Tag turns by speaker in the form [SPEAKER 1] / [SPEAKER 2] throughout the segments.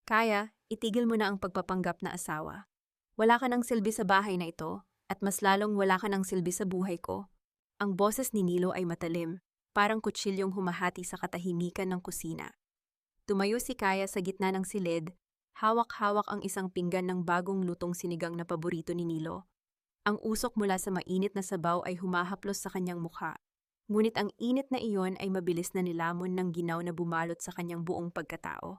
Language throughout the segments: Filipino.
[SPEAKER 1] Kaya, itigil mo na ang pagpapanggap na asawa. Wala ka ng silbi sa bahay na ito, at mas lalong wala ka ng silbi sa buhay ko. Ang boses ni Nilo ay matalim, parang kutsilyong humahati sa katahimikan ng kusina. Tumayo si Kaya sa gitna ng silid, hawak-hawak ang isang pinggan ng bagong lutong sinigang na paborito ni Nilo. Ang usok mula sa mainit na sabaw ay humahaplos sa kanyang mukha. Ngunit ang init na iyon ay mabilis na nilamon ng ginaw na bumalot sa kanyang buong pagkatao.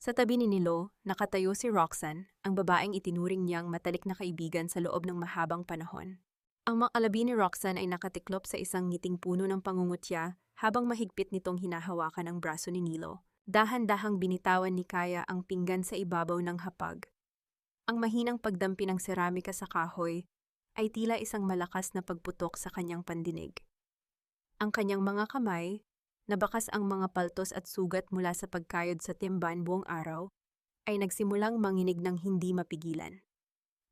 [SPEAKER 1] Sa tabi ni Nilo, nakatayo si Roxanne, ang babaeng itinuring niyang matalik na kaibigan sa loob ng mahabang panahon. Ang makalabi ni Roxanne ay nakatiklop sa isang ngiting puno ng pangungutya habang mahigpit nitong hinahawakan ang braso ni Nilo. Dahan-dahang binitawan ni Kaya ang pinggan sa ibabaw ng hapag. Ang mahinang pagdampi ng seramika sa kahoy ay tila isang malakas na pagputok sa kanyang pandinig. Ang kanyang mga kamay, nabakas ang mga paltos at sugat mula sa pagkayod sa timban buong araw, ay nagsimulang manginig ng hindi mapigilan.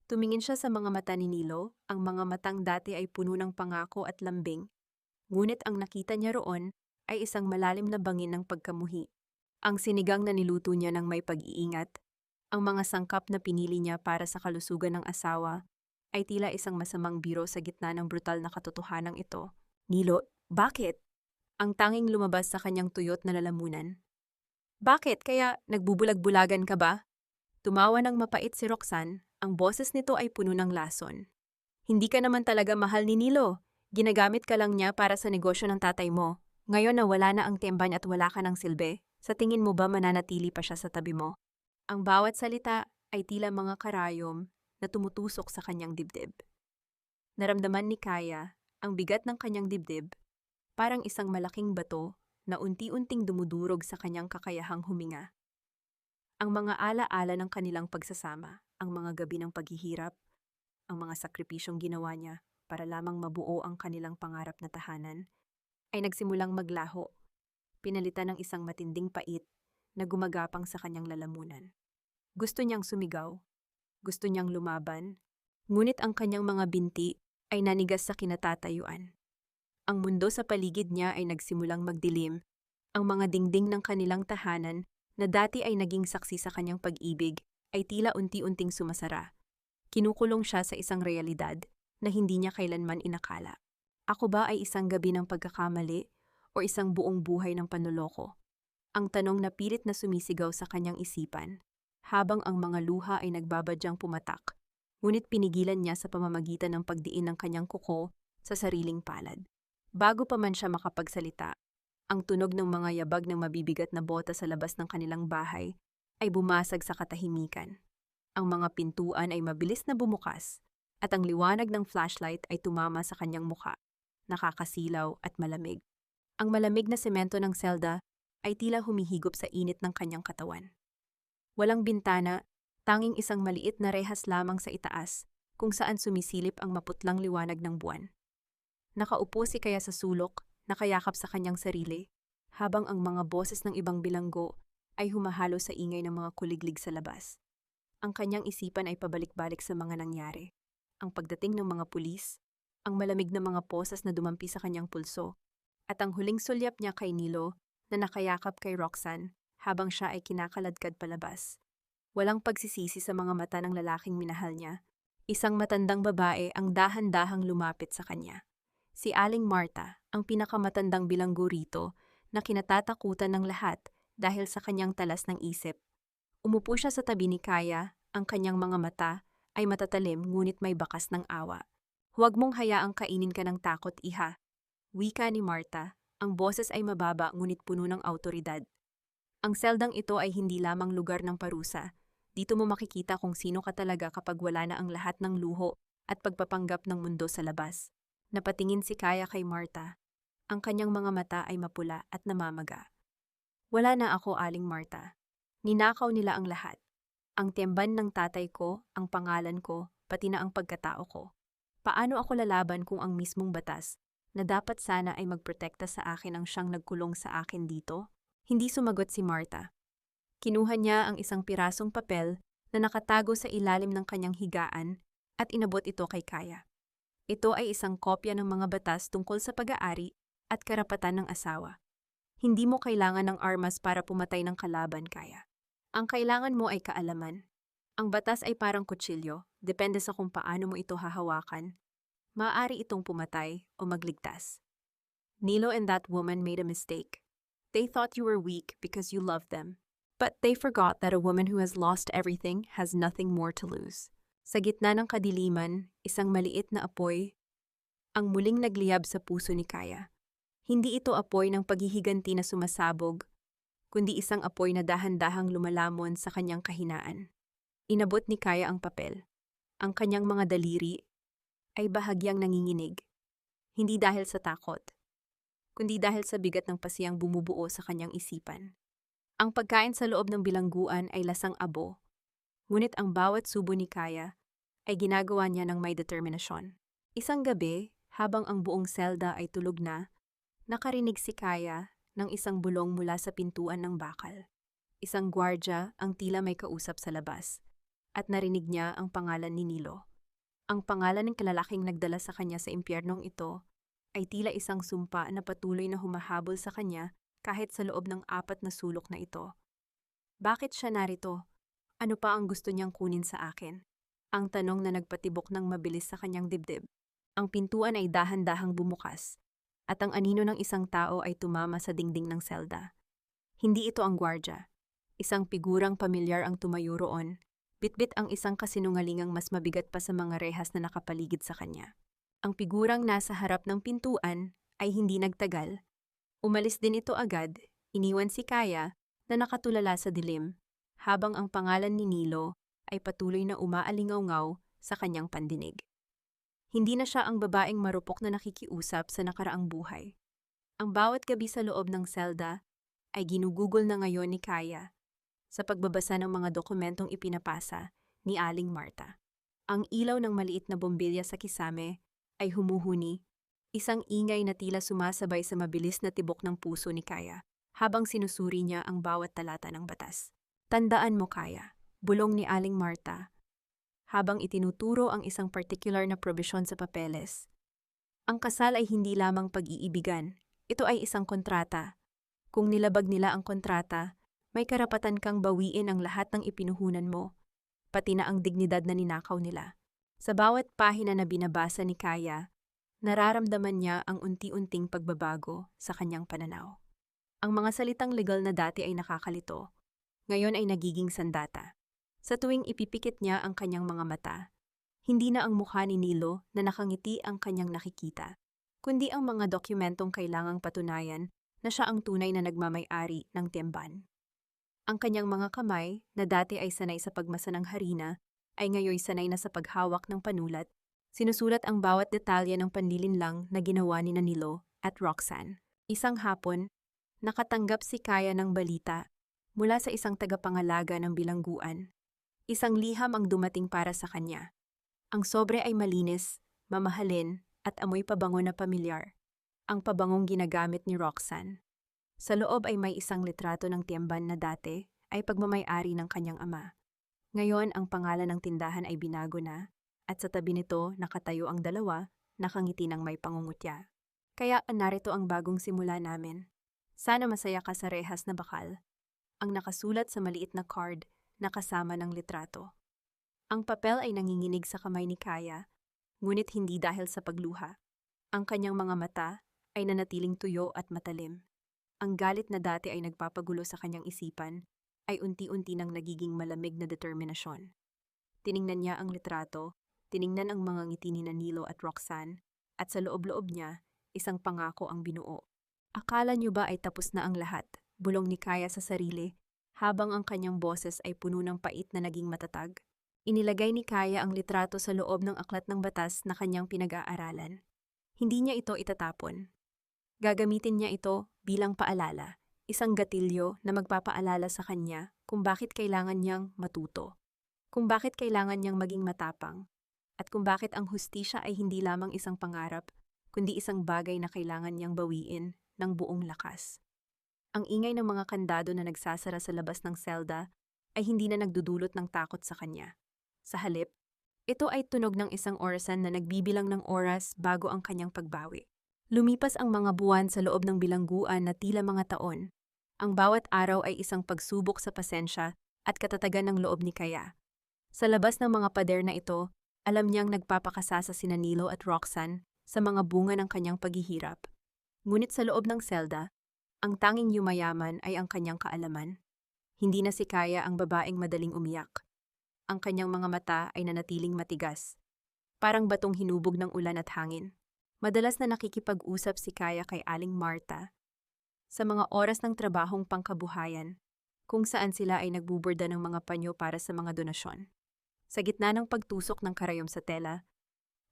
[SPEAKER 1] Tumingin siya sa mga mata ni Nilo, ang mga matang dati ay puno ng pangako at lambing, ngunit ang nakita niya roon ay isang malalim na bangin ng pagkamuhi. Ang sinigang na niluto niya ng may pag-iingat, ang mga sangkap na pinili niya para sa kalusugan ng asawa, ay tila isang masamang biro sa gitna ng brutal na katotohanan ito. Nilo, bakit? Ang tanging lumabas sa kanyang tuyot na lalamunan. Bakit? Kaya nagbubulag-bulagan ka ba? Tumawa ng mapait si Roxanne, ang boses nito ay puno ng lason. Hindi ka naman talaga mahal ni Nilo. Ginagamit ka lang niya para sa negosyo ng tatay mo. Ngayon na wala na ang tiemban at wala ka ng silbi, sa tingin mo ba mananatili pa siya sa tabi mo? Ang bawat salita ay tila mga karayom na tumutusok sa kanyang dibdib. Naramdaman ni Kaya ang bigat ng kanyang dibdib, parang isang malaking bato na unti-unting dumudurog sa kanyang kakayahang huminga. Ang mga ala-ala ng kanilang pagsasama, ang mga gabi ng paghihirap, ang mga sakripisyong ginawa niya para lamang mabuo ang kanilang pangarap na tahanan, ay nagsimulang maglaho, pinalitan ng isang matinding pait na gumagapang sa kanyang lalamunan. Gusto niyang sumigaw, gusto niyang lumaban, ngunit ang kanyang mga binti ay nanigas sa kinatatayuan. Ang mundo sa paligid niya ay nagsimulang magdilim, ang mga dingding ng kanilang tahanan na dati ay naging saksi sa kanyang pag-ibig ay tila unti-unting sumasara. Kinukulong siya sa isang realidad na hindi niya kailanman inakala. Ako ba ay isang gabi ng pagkakamali o isang buong buhay ng panloloko? Ang tanong na pilit na sumisigaw sa kanyang isipan, habang ang mga luha ay nagbabadyang pumatak, ngunit pinigilan niya sa pamamagitan ng pagdiin ng kanyang kuko sa sariling palad. Bago pa man siya makapagsalita, ang tunog ng mga yabag ng mabibigat na bota sa labas ng kanilang bahay ay bumasag sa katahimikan. Ang mga pintuan ay mabilis na bumukas at ang liwanag ng flashlight ay tumama sa kanyang mukha, nakakasilaw at malamig. Ang malamig na semento ng selda ay tila humihigop sa init ng kanyang katawan. Walang bintana, tanging isang maliit na rehas lamang sa itaas kung saan sumisilip ang maputlang liwanag ng buwan. Nakaupo si Kaya sa sulok, nakayakap sa kanyang sarili, habang ang mga boses ng ibang bilanggo ay humahalo sa ingay ng mga kuliglig sa labas. Ang kanyang isipan ay pabalik-balik sa mga nangyari. Ang pagdating ng mga pulis, ang malamig na mga posas na dumampi sa kanyang pulso, at ang huling sulyap niya kay Nilo na nakayakap kay Roxanne habang siya ay kinakaladkad palabas. Walang pagsisisi sa mga mata ng lalaking minahal niya. Isang matandang babae ang dahan-dahang lumapit sa kanya. Si Aling Marta, ang pinakamatandang bilanggo rito na kinatatakutan ng lahat dahil sa kanyang talas ng isip. Umupo siya sa tabi ni Kaya, ang kanyang mga mata ay matatalim ngunit may bakas ng awa. Huwag mong hayaang kainin ka ng takot, iha. Wika ni Marta, ang boses ay mababa ngunit puno ng awtoridad. Ang seldang ito ay hindi lamang lugar ng parusa. Dito mo makikita kung sino ka talaga kapag wala na ang lahat ng luho at pagpapanggap ng mundo sa labas. Napatingin si Kaya kay Marta. Ang kanyang mga mata ay mapula at namamaga. Wala na ako, Aling Marta. Ninakaw nila ang lahat. Ang tiemban ng tatay ko, ang pangalan ko, pati na ang pagkatao ko. Paano ako lalaban kung ang mismong batas, na dapat sana ay magprotekta sa akin ang siyang nagkulong sa akin dito? Hindi sumagot si Marta. Kinuha niya ang isang pirasong papel na nakatago sa ilalim ng kanyang higaan at inabot ito kay Kaya. Ito ay isang kopya ng mga batas tungkol sa pag-aari at karapatan ng asawa. Hindi mo kailangan ng armas para pumatay ng kalaban, Kaya. Ang kailangan mo ay kaalaman. Ang batas ay parang kutsilyo, depende sa kung paano mo ito hahawakan. Maaari itong pumatay o magligtas. Nilo and that woman made a mistake. They thought you were weak because you loved them. But they forgot that a woman who has lost everything has nothing more to lose. Sa gitna ng kadiliman, isang maliit na apoy ang muling nagliyab sa puso ni Kaya. Hindi ito apoy ng paghihiganti na sumasabog, kundi isang apoy na dahan-dahang lumalamon sa kanyang kahinaan. Inabot ni Kaya ang papel. Ang kanyang mga daliri ay bahagyang nanginginig. Hindi dahil sa takot, kundi dahil sa bigat ng pasiyang bumubuo sa kanyang isipan. Ang pagkain sa loob ng bilangguan ay lasang abo, ngunit ang bawat subo ni Kaya ay ginagawa niya ng may determinasyon. Isang gabi, habang ang buong selda ay tulog na, nakarinig si Kaya ng isang bulong mula sa pintuan ng bakal. Isang gwardya ang tila may kausap sa labas, at narinig niya ang pangalan ni Nilo. Ang pangalan ng kalalaking nagdala sa kanya sa impyernong ito ay tila isang sumpa na patuloy na humahabol sa kanya kahit sa loob ng 4 na sulok na ito. Bakit siya narito? Ano pa ang gusto niyang kunin sa akin? Ang tanong na nagpatibok ng mabilis sa kanyang dibdib. Ang pintuan ay dahan-dahang bumukas, at ang anino ng isang tao ay tumama sa dingding ng selda. Hindi ito ang gwardya. Isang figurang pamilyar ang tumayo roon. Bitbit ang isang kasinungalingang mas mabigat pa sa mga rehas na nakapaligid sa kanya. Ang figurang nasa harap ng pintuan ay hindi nagtagal. Umalis din ito agad, iniwan si Kaya na nakatulala sa dilim, habang ang pangalan ni Nilo ay patuloy na umaalingaw-ngaw sa kanyang pandinig. Hindi na siya ang babaeng marupok na nakikiusap sa nakaraang buhay. Ang bawat gabi sa loob ng selda ay ginugugol na ngayon ni Kaya sa pagbabasa ng mga dokumentong ipinapasa ni Aling Marta. Ang ilaw ng maliit na bombilya sa kisame ay humuhuni, isang ingay na tila sumasabay sa mabilis na tibok ng puso ni Kaya habang sinusuri niya ang bawat talata ng batas. Tandaan mo, Kaya, bulong ni Aling Marta, habang itinuturo ang isang particular na probisyon sa papeles. Ang kasal ay hindi lamang pag-iibigan, ito ay isang kontrata. Kung nilabag nila ang kontrata, may karapatan kang bawiin ang lahat ng ipinuhunan mo, pati na ang dignidad na ninakaw nila. Sa bawat pahina na binabasa ni Kaya, nararamdaman niya ang unti-unting pagbabago sa kanyang pananaw. Ang mga salitang legal na dati ay nakakalito, ngayon ay nagiging sandata. Sa tuwing ipipikit niya ang kanyang mga mata, hindi na ang mukha ni Nilo na nakangiti ang kanyang nakikita, kundi ang mga dokumentong kailangang patunayan na siya ang tunay na nagmamay-ari ng tiemban. Ang kanyang mga kamay, na dati ay sanay sa pagmasa ng harina, ay ngayon sanay na sa paghawak ng panulat. Sinusulat ang bawat detalye ng panlilinlang na ginawa ni Nilo at Roxanne. Isang hapon, nakatanggap si Kaya ng balita mula sa isang tagapangalaga ng bilangguan. Isang liham ang dumating para sa kanya. Ang sobre ay malinis, mamahalin, at amoy pabango na pamilyar. Ang pabangong ginagamit ni Roxanne. Sa loob ay may isang litrato ng tiemban na dati ay pagmamay-ari ng kanyang ama. Ngayon ang pangalan ng tindahan ay binago na, at sa tabi nito nakatayo ang dalawa, nakangiti ng may pangungutya. Kaya narito ang bagong simula namin. Sana masaya ka sa rehas na bakal. Ang nakasulat sa maliit na card na kasama ng litrato. Ang papel ay nanginginig sa kamay ni Kaya, ngunit hindi dahil sa pagluha. Ang kanyang mga mata ay nanatiling tuyo at matalim. Ang galit na dati ay nagpapagulo sa kanyang isipan, ay unti-unti nang nagiging malamig na determinasyon. Tiningnan niya ang litrato, tiningnan ang mga ngiti ni Nilo at Roxanne, at sa loob-loob niya, isang pangako ang binuo. Akala niyo ba ay tapos na ang lahat? Bulong ni Kaya sa sarili, habang ang kanyang boses ay puno ng pait na naging matatag. Inilagay ni Kaya ang litrato sa loob ng aklat ng batas na kanyang pinag-aaralan. Hindi niya ito itatapon. Gagamitin niya ito bilang paalala, isang gatilyo na magpapaalala sa kanya kung bakit kailangan niyang matuto, kung bakit kailangan niyang maging matapang, at kung bakit ang hustisya ay hindi lamang isang pangarap, kundi isang bagay na kailangan niyang bawiin ng buong lakas. Ang ingay ng mga kandado na nagsasara sa labas ng selda ay hindi na nagdudulot ng takot sa kanya. Sa halip, ito ay tunog ng isang orasan na nagbibilang ng oras bago ang kanyang pagbawi. Lumipas ang mga buwan sa loob ng bilangguan na tila mga taon. Ang bawat araw ay isang pagsubok sa pasensya at katatagan ng loob ni Kaya. Sa labas ng mga pader na ito, alam niyang nagpapakasasa sina Nilo at Roxanne sa mga bunga ng kanyang paghihirap. Ngunit sa loob ng selda, ang tanging yumayaman ay ang kanyang kaalaman. Hindi na si Kaya ang babaeng madaling umiyak. Ang kanyang mga mata ay nanatiling matigas, parang batong hinubog ng ulan at hangin. Madalas na nakikipag-usap si Kaya kay Aling Marta sa mga oras ng trabahong pangkabuhayan, kung saan sila ay nagbuborda ng mga panyo para sa mga donasyon. Sa gitna ng pagtusok ng karayom sa tela,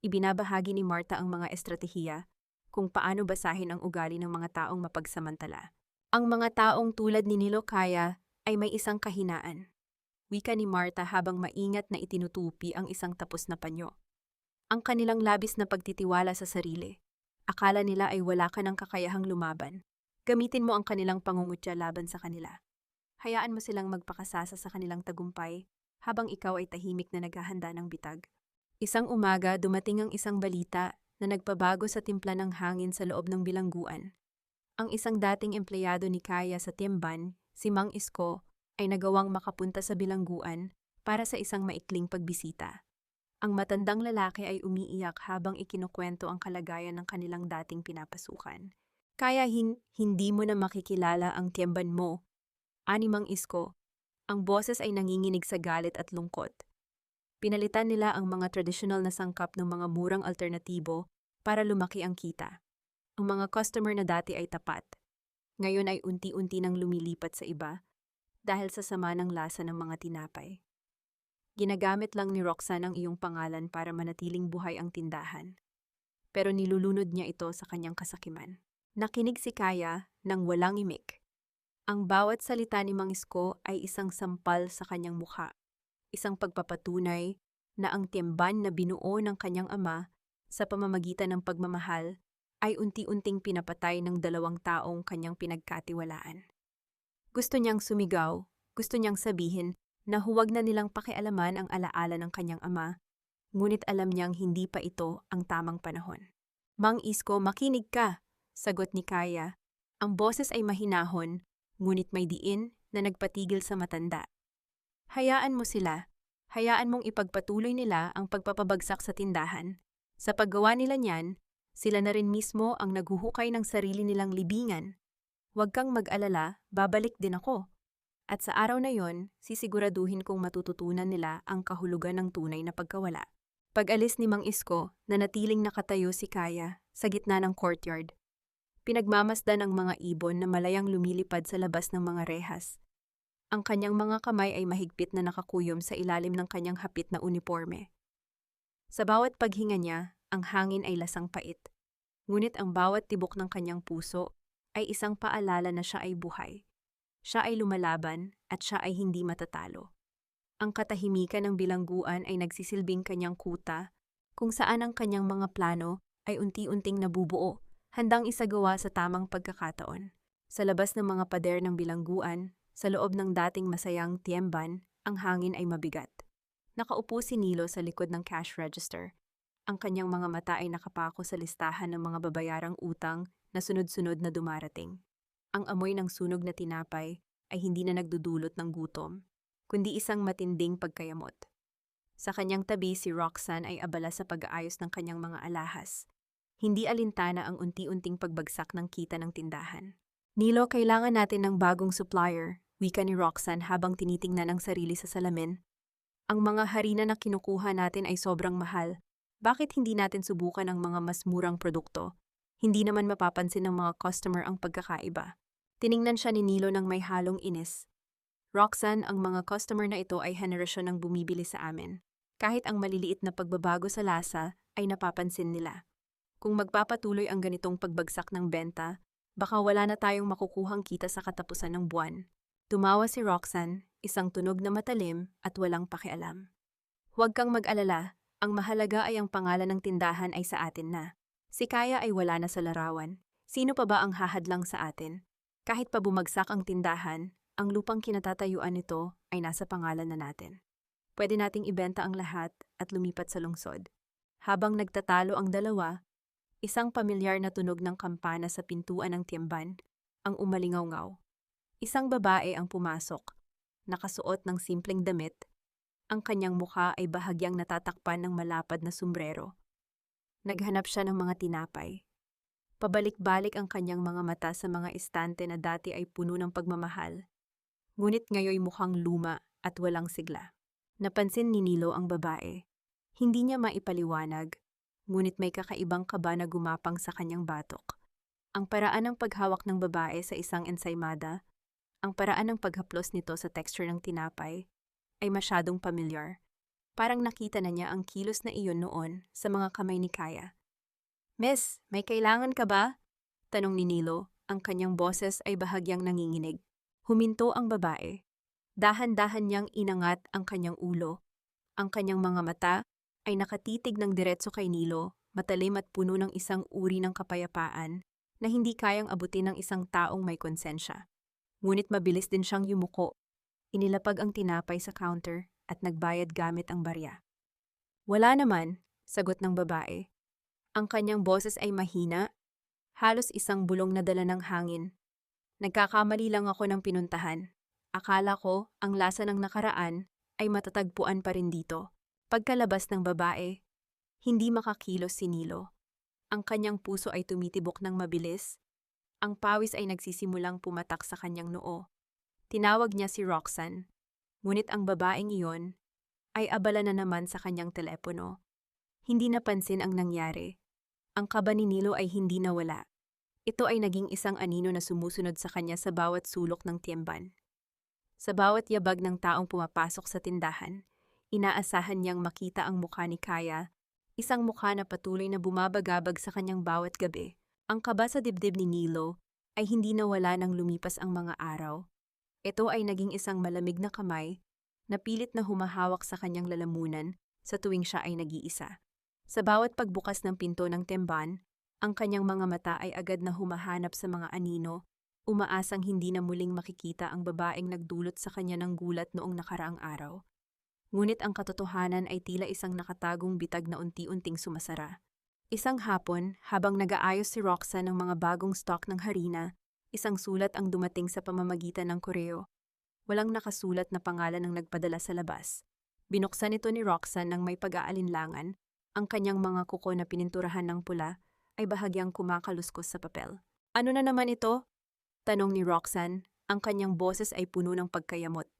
[SPEAKER 1] ibinabahagi ni Marta ang mga estratehiya kung paano basahin ang ugali ng mga taong mapagsamantala. Ang mga taong tulad ni Nilo Kaya ay may isang kahinaan. Wika ni Marta habang maingat na itinutupi ang isang tapos na panyo. Ang kanilang labis na pagtitiwala sa sarili. Akala nila ay wala ka ng kakayahang lumaban. Gamitin mo ang kanilang pangungutya laban sa kanila. Hayaan mo silang magpakasasa sa kanilang tagumpay habang ikaw ay tahimik na naghahanda ng bitag. Isang umaga, dumating ang isang balita na nagpabago sa timpla ng hangin sa loob ng bilangguan. Ang isang dating empleyado ni Kaya sa Tiemban, si Mang Isko, ay nagawang makapunta sa bilangguan para sa isang maikling pagbisita. Ang matandang lalaki ay umiiyak habang ikinukwento ang kalagayan ng kanilang dating pinapasukan. Kaya hindi mo na makikilala ang Tiemban mo, ani Mang Isko. Ang boses ay nanginginig sa galit at lungkot. Pinalitan nila ang mga tradisyonal na sangkap ng mga murang alternatibo para lumaki ang kita. Ang mga customer na dati ay tapat. Ngayon ay unti-unti nang lumilipat sa iba dahil sa sama ng lasa ng mga tinapay. Ginagamit lang ni Roxanne ang iyong pangalan para manatiling buhay ang tindahan. Pero nilulunod niya ito sa kanyang kasakiman. Nakinig si Kaya nang walang imik. Ang bawat salita ni Mang Isko ay isang sampal sa kanyang mukha. Isang pagpapatunay na ang Tiemban na binuo ng kanyang ama sa pamamagitan ng pagmamahal ay unti-unting pinapatay ng dalawang taong kanyang pinagkatiwalaan. Gusto niyang sumigaw, gusto niyang sabihin na huwag na nilang pakialaman ang alaala ng kanyang ama, ngunit alam niyang hindi pa ito ang tamang panahon. Mang Isko, makinig ka, sagot ni Kaya. Ang boses ay mahinahon, ngunit may diin na nagpatigil sa matanda. Hayaan mo sila. Hayaan mong ipagpatuloy nila ang pagpapabagsak sa tindahan. Sa paggawa nila niyan, sila na rin mismo ang naghuhukay ng sarili nilang libingan. Huwag kang mag-alala, babalik din ako. At sa araw na yon, sisiguraduhin kong matututunan nila ang kahulugan ng tunay na pagkawala. Pag-alis ni Mang Isko, nanatiling nakatayo si Kaya sa gitna ng courtyard. Pinagmamasdan ang mga ibon na malayang lumilipad sa labas ng mga rehas. Ang kanyang mga kamay ay mahigpit na nakakuyom sa ilalim ng kanyang hapit na uniforme. Sa bawat paghinga niya, ang hangin ay lasang pait. Ngunit ang bawat tibok ng kanyang puso ay isang paalala na siya ay buhay. Siya ay lumalaban at siya ay hindi matatalo. Ang katahimikan ng bilangguan ay nagsisilbing kanyang kuta, kung saan ang kanyang mga plano ay unti-unting nabubuo, handang isagawa sa tamang pagkakataon. Sa labas ng mga pader ng bilangguan, sa loob ng dating masayang Tiemban, ang hangin ay mabigat. Nakaupo si Nilo sa likod ng cash register. Ang kanyang mga mata ay nakapako sa listahan ng mga babayarang utang na sunod-sunod na dumarating. Ang amoy ng sunog na tinapay ay hindi na nagdudulot ng gutom, kundi isang matinding pagkayamot. Sa kanyang tabi, si Roxanne ay abala sa pag-aayos ng kanyang mga alahas. Hindi alintana ang unti-unting pagbagsak ng kita ng tindahan. Nilo, kailangan natin ng bagong supplier, wika ni Roxanne habang tinitingnan ang sarili sa salamin. Ang mga harina na kinukuha natin ay sobrang mahal. Bakit hindi natin subukan ang mga mas murang produkto? Hindi naman mapapansin ng mga customer ang pagkakaiba. Tiningnan siya ni Nilo ng may halong inis. Roxanne, ang mga customer na ito ay henerasyon ng bumibili sa amin. Kahit ang maliliit na pagbabago sa lasa ay napapansin nila. Kung magpapatuloy ang ganitong pagbagsak ng benta, baka wala na tayong makukuhang kita sa katapusan ng buwan. Tumawa si Roxanne, isang tunog na matalim at walang pakialam. Huwag kang mag-alala, ang mahalaga ay ang pangalan ng tindahan ay sa atin na. Si Kaya ay wala na sa larawan. Sino pa ba ang hahadlang sa atin? Kahit pa bumagsak ang tindahan, ang lupang kinatatayuan nito ay nasa pangalan na natin. Pwede nating ibenta ang lahat at lumipat sa lungsod. Habang nagtatalo ang dalawa, isang pamilyar na tunog ng kampana sa pintuan ng Tiemban ang umalingaw-ngaw. Isang babae ang pumasok. nakasuot ng simpleng damit. Ang kanyang mukha ay bahagyang natatakpan ng malapad na sombrero. Naghanap siya ng mga tinapay. Pabalik-balik ang kanyang mga mata sa mga estante na dati ay puno ng pagmamahal. Ngunit ngayoy mukhang luma at walang sigla. Napansin ni Nilo ang babae. Hindi niya maipaliwanag, ngunit may kakaibang kaba na gumapang sa kanyang batok. Ang paraan ng paghawak ng babae sa isang ensaymada, ang paraan ng paghaplos nito sa texture ng tinapay, ay masyadong pamilyar. Parang nakita na niya ang kilos na iyon noon sa mga kamay ni Kaya. "Miss, may kailangan ka ba?" Tanong ni Nilo, ang kanyang boses ay bahagyang nanginginig. Huminto ang babae. Dahan-dahan niyang inangat ang kanyang ulo. Ang kanyang mga mata ay nakatitig ng diretso kay Nilo, matalim at puno ng isang uri ng kapayapaan na hindi kayang abutin ng isang taong may konsensya. Ngunit mabilis din siyang yumuko. Inilapag ang tinapay sa counter at nagbayad gamit ang barya. "Wala naman," sagot ng babae. Ang kanyang boses ay mahina, halos isang bulong na dala ng hangin. "Nagkakamali lang ako ng pinuntahan. Akala ko ang lasa ng nakaraan ay matatagpuan pa rin dito." Pagkalabas ng babae, hindi makakilos si Nilo. Ang kanyang puso ay tumitibok ng mabilis. Ang pawis ay nagsisimulang pumatak sa kanyang noo. Tinawag niya si Roxanne, ngunit ang babaeng iyon ay abala na naman sa kanyang telepono. Hindi napansin ang nangyari. Ang kaba ni Nilo ay hindi nawala. Ito ay naging isang anino na sumusunod sa kanya sa bawat sulok ng tiemban. Sa bawat yabag ng taong pumapasok sa tindahan, inaasahan niyang makita ang mukha ni Kaya, isang mukha na patuloy na bumabagabag sa kanyang bawat gabi. Ang kaba sa dibdib ni Nilo ay hindi nawala nang lumipas ang mga araw. Ito ay naging isang malamig na kamay na pilit na humahawak sa kanyang lalamunan sa tuwing siya ay nag-iisa. Sa bawat pagbukas ng pinto ng temban, ang kanyang mga mata ay agad na humahanap sa mga anino, umaasang hindi na muling makikita ang babaeng nagdulot sa kanya ng gulat noong nakaraang araw. Ngunit ang katotohanan ay tila isang nakatagong bitag na unti-unting sumasara. Isang hapon, habang nag-aayos si Roxanne ng mga bagong stock ng harina, isang sulat ang dumating sa pamamagitan ng koreo. Walang nakasulat na pangalan ng nagpadala sa labas. Binuksan ito ni Roxanne nang may pag-aalinlangan. Ang kanyang mga kuko na pininturahan ng pula ay bahagyang kumakaluskos sa papel. "Ano na naman ito?" tanong ni Roxanne. Ang kanyang boses ay puno ng pagkayamot.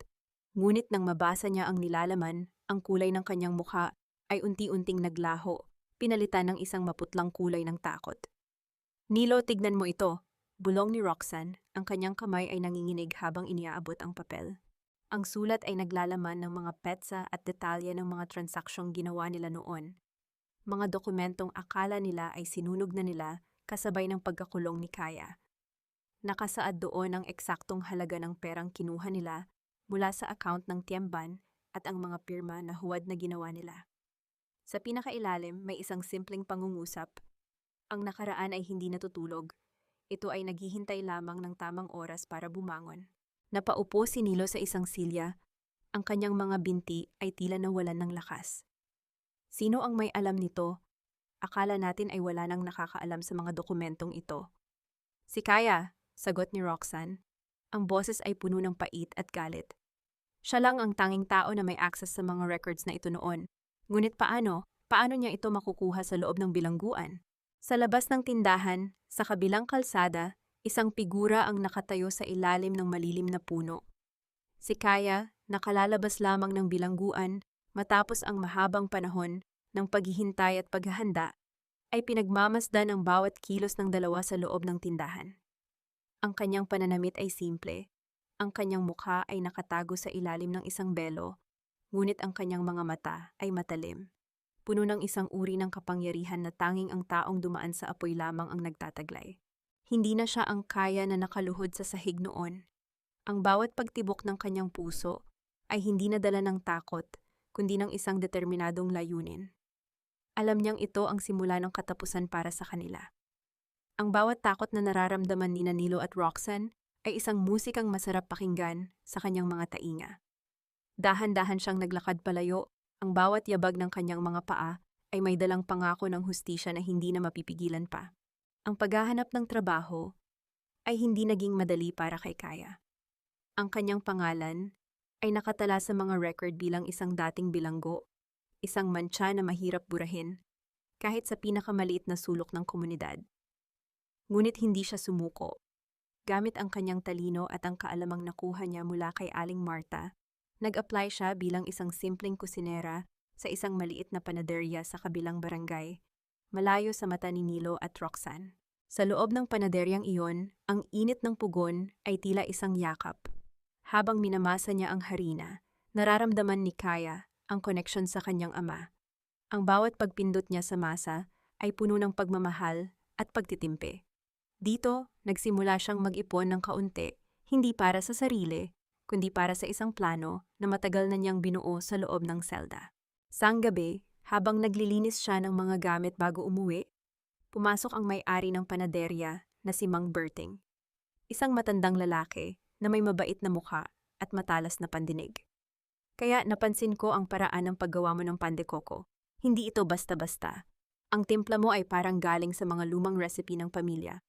[SPEAKER 1] Ngunit nang mabasa niya ang nilalaman, ang kulay ng kanyang mukha ay unti-unting naglaho, pinalitan ng isang maputlang kulay ng takot. "Nilo, tignan mo ito," bulong ni Roxanne. Ang kanyang kamay ay nanginginig habang iniaabot ang papel. Ang sulat ay naglalaman ng mga petsa at detalye ng mga transaksyong ginawa nila noon. Mga dokumentong akala nila ay sinunog na nila kasabay ng pagkakulong ni Kaya. Nakasaad doon ang eksaktong halaga ng perang kinuha nila mula sa account ng tiemban at ang mga pirma na huwad na ginawa nila. Sa pinakailalim, may isang simpleng pangungusap. Ang nakaraan ay hindi natutulog. Ito ay naghihintay lamang ng tamang oras para bumangon. Napaupo si Nilo sa isang silya. Ang kanyang mga binti ay tila nawalan ng lakas. Sino ang may alam nito? Akala natin ay wala nang nakakaalam sa mga dokumentong ito. "Si Kaya," sagot ni Roxanne. Ang boses ay puno ng pait at galit. Siya lang ang tanging tao na may access sa mga records na ito noon. Ngunit paano? Paano niya ito makukuha sa loob ng bilangguan? Sa labas ng tindahan, sa kabilang kalsada, isang figura ang nakatayo sa ilalim ng malilim na puno. Si Kaya, nakalalabas lamang ng bilangguan, matapos ang mahabang panahon ng paghihintay at paghahanda, ay pinagmamasdan ang bawat kilos ng dalawa sa loob ng tindahan. Ang kanyang pananamit ay simple. Ang kanyang mukha ay nakatago sa ilalim ng isang belo, ngunit ang kanyang mga mata ay matalim. Puno ng isang uri ng kapangyarihan na tanging ang taong dumaan sa apoy lamang ang nagtataglay. Hindi na siya ang Kaya na nakaluhod sa sahig noon. Ang bawat pagtibok ng kanyang puso ay hindi nadala ng takot, kundi ng isang determinadong layunin. Alam niyang ito ang simula ng katapusan para sa kanila. Ang bawat takot na nararamdaman ni Nilo at Roxanne ay isang musikang masarap pakinggan sa kanyang mga tainga. Dahan-dahan siyang naglakad palayo. Ang bawat yabag ng kanyang mga paa ay may dalang pangako ng hustisya na hindi na mapipigilan pa. Ang paghahanap ng trabaho ay hindi naging madali para kay Kaya. Ang kanyang pangalan ay nakatala sa mga record bilang isang dating bilanggo, isang mantsa na mahirap burahin, kahit sa pinakamaliit na sulok ng komunidad. Ngunit hindi siya sumuko. Gamit ang kanyang talino at ang kaalamang nakuha niya mula kay Aling Marta, nag-apply siya bilang isang simpleng kusinera sa isang maliit na panaderya sa kabilang barangay, malayo sa mata ni Nilo at Roxanne. Sa loob ng panaderyang iyon, ang init ng pugon ay tila isang yakap. Habang minamasa niya ang harina, nararamdaman ni Kaya ang koneksyon sa kanyang ama. Ang bawat pagpindot niya sa masa ay puno ng pagmamahal at pagtitimpe. Dito, nagsimula siyang mag-ipon ng kaunti, hindi para sa sarili, kundi para sa isang plano na matagal na niyang binuo sa loob ng selda. Sang gabi, habang naglilinis siya ng mga gamit bago umuwi, pumasok ang may-ari ng panaderya na si Mang Berting. Isang matandang lalaki na may mabait na mukha at matalas na pandinig. Kaya napansin ko ang paraan ng paggawa mo ng pandekoko. Hindi ito basta-basta. Ang timpla mo ay parang galing sa mga lumang recipe ng pamilya.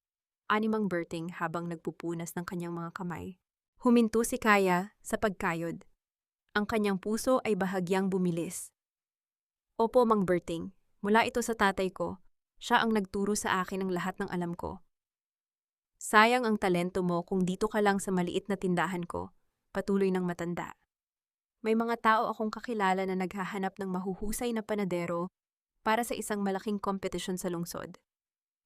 [SPEAKER 1] Ani Mang Berting habang nagpupunas ng kanyang mga kamay. Huminto si Kaya sa pagkayod. Ang kanyang puso ay bahagyang bumilis. Opo, Mang Berting. Mula ito sa tatay ko. Siya ang nagturo sa akin ng lahat ng alam ko. Sayang ang talento mo kung dito ka lang sa maliit na tindahan ko, patuloy ng matanda. May mga tao akong kakilala na naghahanap ng mahuhusay na panadero para sa isang malaking competition sa lungsod.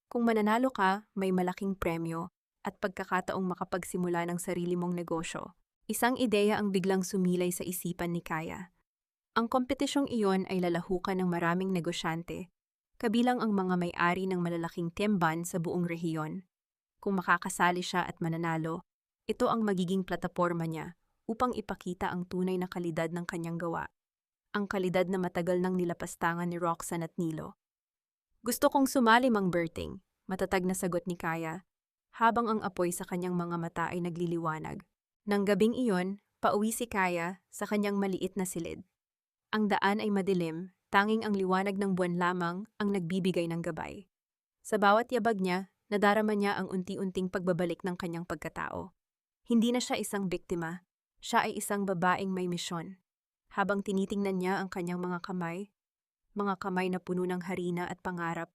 [SPEAKER 1] Kung mananalo ka, may malaking premyo at pagkakataong makapagsimula ng sarili mong negosyo. Isang ideya ang biglang sumilay sa isipan ni Kaya. Ang kompetisyong iyon ay lalahukan ng maraming negosyante, kabilang ang mga may-ari ng malalaking temban sa buong rehiyon. Kung makakasali siya at mananalo, ito ang magiging plataporma niya upang ipakita ang tunay na kalidad ng kanyang gawa. Ang kalidad na matagal nang nilapastangan ni Roxanne at Nilo. Gusto kong sumali, Mang Berting, matatag na sagot ni Kaya, habang ang apoy sa kanyang mga mata ay nagliliwanag. Nang gabing iyon, pauwi si Kaya sa kanyang maliit na silid. Ang daan ay madilim, tanging ang liwanag ng buwan lamang ang nagbibigay ng gabay. Sa bawat yabag niya, nadarama niya ang unti-unting pagbabalik ng kanyang pagkatao. Hindi na siya isang biktima, siya ay isang babaeng may misyon. Habang tinitingnan niya ang kanyang mga kamay na puno ng harina at pangarap,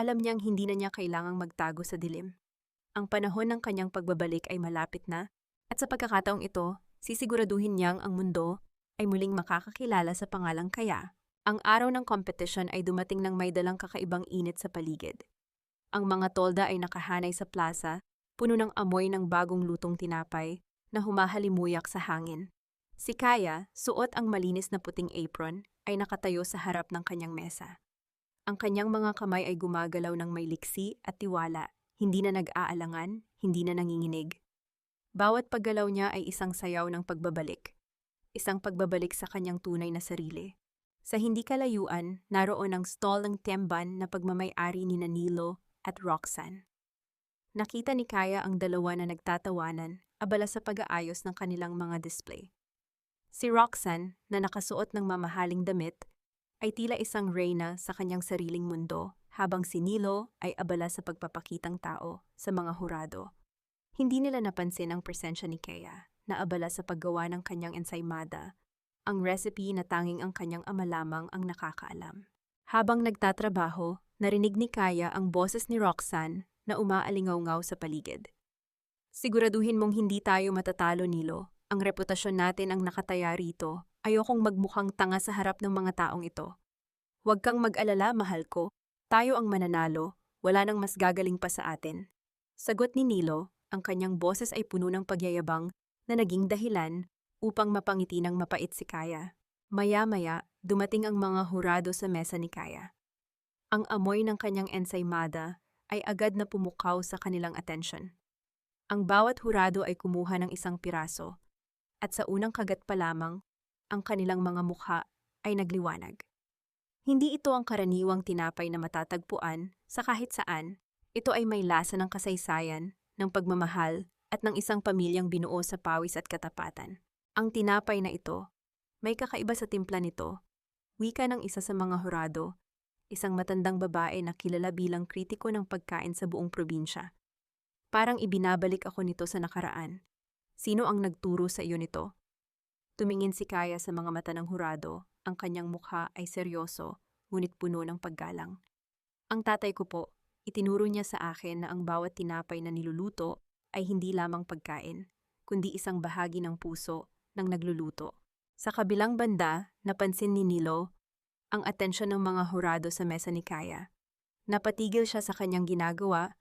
[SPEAKER 1] alam niyang hindi na niya kailangang magtago sa dilim. Ang panahon ng kanyang pagbabalik ay malapit na, at sa pagkakataong ito, sisiguraduhin niyang ang mundo ay muling makakakilala sa pangalang Kaya. Ang araw ng competition ay dumating ng may dalang kakaibang init sa paligid. Ang mga tolda ay nakahanay sa plaza, puno ng amoy ng bagong lutong tinapay na humahalimuyak sa hangin. Si Kaya, suot ang malinis na puting apron, ay nakatayo sa harap ng kanyang mesa. Ang kanyang mga kamay ay gumagalaw ng may liksi at tiwala, hindi na nag-aalangan, hindi na nanginginig. Bawat paggalaw niya ay isang sayaw ng pagbabalik. Isang pagbabalik sa kanyang tunay na sarili. Sa hindi kalayuan, naroon ang stall ng temban na pagmamay-ari ni Nilo at Roxanne. Nakita ni Kaya ang dalawa na nagtatawanan, abala sa pag-aayos ng kanilang mga display. Si Roxanne, na nakasuot ng mamahaling damit, ay tila isang reyna sa kanyang sariling mundo, habang si Nilo ay abala sa pagpapakitang tao sa mga hurado. Hindi nila napansin ang presensya ni Kaya, na abala sa paggawa ng kanyang ensaymada, ang recipe na tanging ang kanyang ama lamang ang nakakaalam. Habang nagtatrabaho, narinig ni Kaya ang boses ni Roxanne na umaalingaw-ngaw sa paligid. Siguraduhin mong hindi tayo matatalo, Nilo. Ang reputasyon natin ang nakataya rito. Ayokong magmukhang tanga sa harap ng mga taong ito. Huwag kang mag-alala, mahal ko. Tayo ang mananalo. Wala nang mas gagaling pa sa atin. Sagot ni Nilo, ang kanyang boses ay puno ng pagyayabang na naging dahilan upang mapangiti ng mapait si Kaya. Maya-maya, dumating ang mga hurado sa mesa ni Kaya. Ang amoy ng kanyang ensaymada ay agad na pumukaw sa kanilang atensyon. Ang bawat hurado ay kumuha ng isang piraso, at sa unang kagat pa lamang, ang kanilang mga mukha ay nagliwanag. Hindi ito ang karaniwang tinapay na matatagpuan sa kahit saan. Ito ay may lasa ng kasaysayan, ng pagmamahal, at ng isang pamilyang binuo sa pawis at katapatan. Ang tinapay na ito, may kakaiba sa timpla nito, wika ng isa sa mga hurado, isang matandang babae na kilala bilang kritiko ng pagkain sa buong probinsya. Parang ibinabalik ako nito sa nakaraan. Sino ang nagturo sa iyo nito? Tumingin si Kaya sa mga mata ng hurado, ang kanyang mukha ay seryoso, ngunit puno ng paggalang. Ang tatay ko po, itinuro niya sa akin na ang bawat tinapay na niluluto ay hindi lamang pagkain, kundi isang bahagi ng puso ng nagluluto. Sa kabilang banda, napansin ni Nilo ang atensyon ng mga hurado sa mesa ni Kaya. Napatigil siya sa kanyang ginagawa,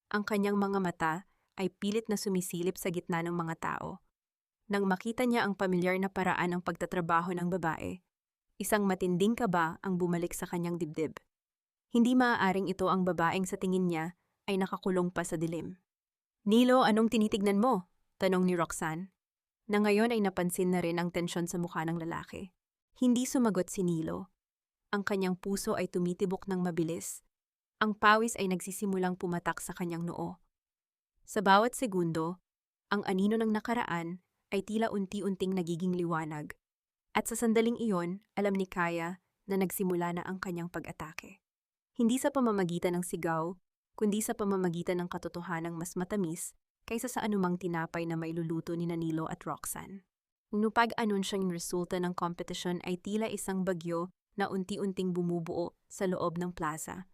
[SPEAKER 1] ang kanyang mga mata ay pilit na sumisilip sa gitna ng mga tao. Nang makita niya ang pamilyar na paraan ng pagtatrabaho ng babae, isang matinding kaba ang bumalik sa kanyang dibdib. Hindi maaaring ito ang babaeng sa tingin niya ay nakakulong pa sa dilim. Nilo, anong tinitignan mo? Tanong ni Roxanne, na ngayon ay napansin na rin ang tensyon sa mukha ng lalaki. Hindi sumagot si Nilo. Ang kanyang puso ay tumitibok ng mabilis. Ang pawis ay nagsisimulang pumatak sa kanyang noo. Sa bawat segundo, ang anino ng nakaraan ay tila unti-unting nagiging liwanag. At sa sandaling iyon, alam ni Kaya na nagsimula na ang kanyang pag-atake. Hindi sa pamamagitan ng sigaw, kundi sa pamamagitan ng katotohanang mas matamis kaysa sa anumang tinapay na mailuluto ni Nilo at Roxanne. Nung pag-anunsyang resulta ng kompetisyon ay tila isang bagyo na unti-unting bumubuo sa loob ng plaza.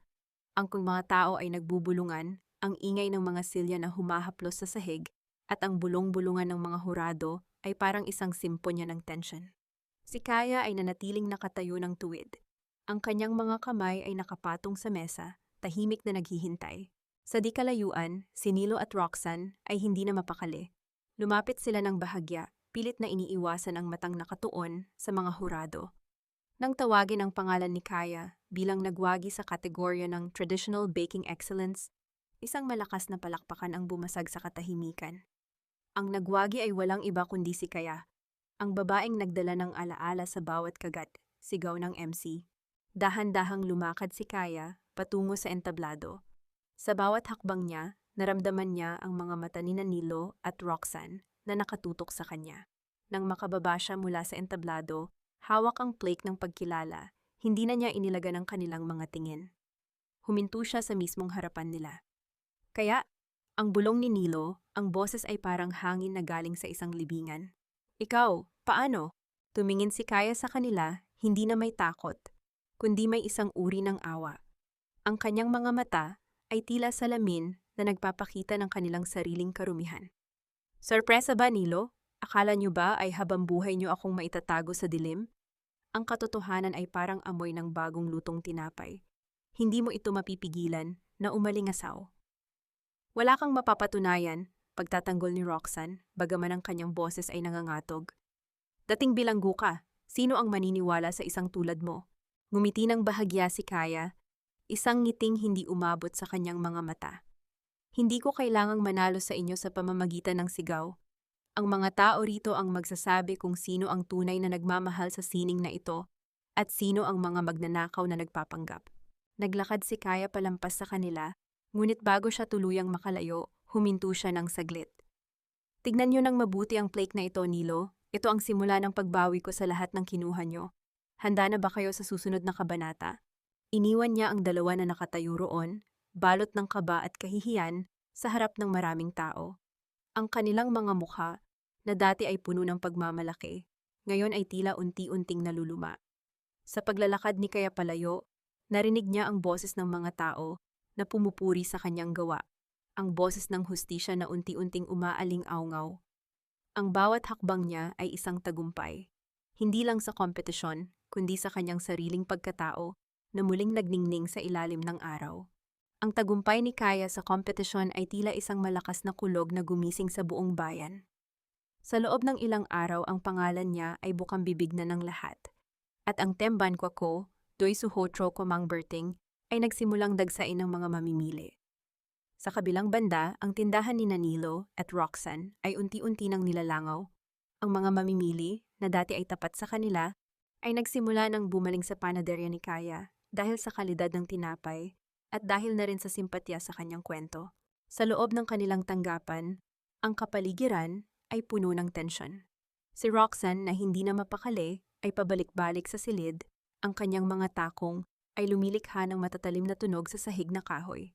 [SPEAKER 1] Ang mga tao ay nagbubulungan, ang ingay ng mga silya na humahaplos sa sahig, at ang bulong-bulungan ng mga hurado ay parang isang simponya ng tensyon. Si Kaya ay nanatiling nakatayo ng tuwid. Ang kanyang mga kamay ay nakapatong sa mesa, tahimik na naghihintay. Sa di kalayuan, si Nilo at Roxanne ay hindi na mapakali. Lumapit sila ng bahagya, pilit na iniiwasan ang matang nakatuon sa mga hurado. Nang tawagin ang pangalan ni Kaya bilang nagwagi sa kategorya ng Traditional Baking Excellence, isang malakas na palakpakan ang bumasag sa katahimikan. Ang nagwagi ay walang iba kundi si Kaya, ang babaeng nagdala ng alaala sa bawat kagat, sigaw ng MC. Dahan-dahang lumakad si Kaya patungo sa entablado. Sa bawat hakbang niya, naramdaman niya ang mga mata ni Nilo at Roxanne na nakatutok sa kanya. Nang makababa siya mula sa entablado, hawak ang plaque ng pagkilala, hindi na niya inilaga ng kanilang mga tingin. Huminto siya sa mismong harapan nila. Kaya, ang bulong ni Nilo, ang boses ay parang hangin na galing sa isang libingan. Ikaw, paano? Tumingin si Kaya sa kanila, hindi na may takot, kundi may isang uri ng awa. Ang kanyang mga mata ay tila salamin na nagpapakita ng kanilang sariling karumihan. Sorpresa ba, Nilo? Akala niyo ba ay habang buhay niyo akong maitatago sa dilim? Ang katotohanan ay parang amoy ng bagong lutong tinapay. Hindi mo ito mapipigilan na umalingasaw. Wala kang mapapatunayan, pagtatanggol ni Roxanne, bagaman ang kanyang boses ay nangangatog. Dating bilanggo ka, sino ang maniniwala sa isang tulad mo? Ngumiti ng bahagya si Kaya, isang ngiting hindi umabot sa kanyang mga mata. Hindi ko kailangang manalo sa inyo sa pamamagitan ng sigaw. Ang mga tao rito ang magsasabi kung sino ang tunay na nagmamahal sa sining na ito at sino ang mga magnanakaw na nagpapanggap. Naglakad si Kaya palampas sa kanila, ngunit bago siya tuluyang makalayo, huminto siya ng saglit. Tignan niyo ng mabuti ang plaque na ito, Nilo. Ito ang simula ng pagbawi ko sa lahat ng kinuha niyo. Handa na ba kayo sa susunod na kabanata? Iniwan niya ang dalawa na nakatayo roon, balot ng kaba at kahihiyan, sa harap ng maraming tao. Ang kanilang mga mukha, na dati ay puno ng pagmamalaki, ngayon ay tila unti-unting naluluma. Sa paglalakad ni Kaya palayo, narinig niya ang boses ng mga tao na pumupuri sa kanyang gawa, ang boses ng hustisya na unti-unting umaaling-awngaw. Ang bawat hakbang niya ay isang tagumpay, hindi lang sa kompetisyon, kundi sa kanyang sariling pagkatao na muling nagningning sa ilalim ng araw. Ang tagumpay ni Kaya sa kompetisyon ay tila isang malakas na kulog na gumising sa buong bayan. Sa loob ng ilang araw ang pangalan niya ay bukang bibig na ng lahat. At ang Temban Kwako, Doy Suhotro Komang Berting, ay nagsimulang dagsain ng mga mamimili. Sa kabilang banda, ang tindahan ni Nilo at Roxanne ay unti-unti nang nilalangaw. Ang mga mamimili, na dati ay tapat sa kanila, ay nagsimula ng bumaling sa panaderya ni Kaya dahil sa kalidad ng tinapay at dahil na rin sa simpatya sa kanyang kwento. Sa loob ng kanilang tanggapan, ang kapaligiran ay puno ng tensyon. Si Roxanne na hindi na mapakali ay pabalik-balik sa silid, ang kanyang mga takong ay lumilikha ng matatalim na tunog sa sahig na kahoy.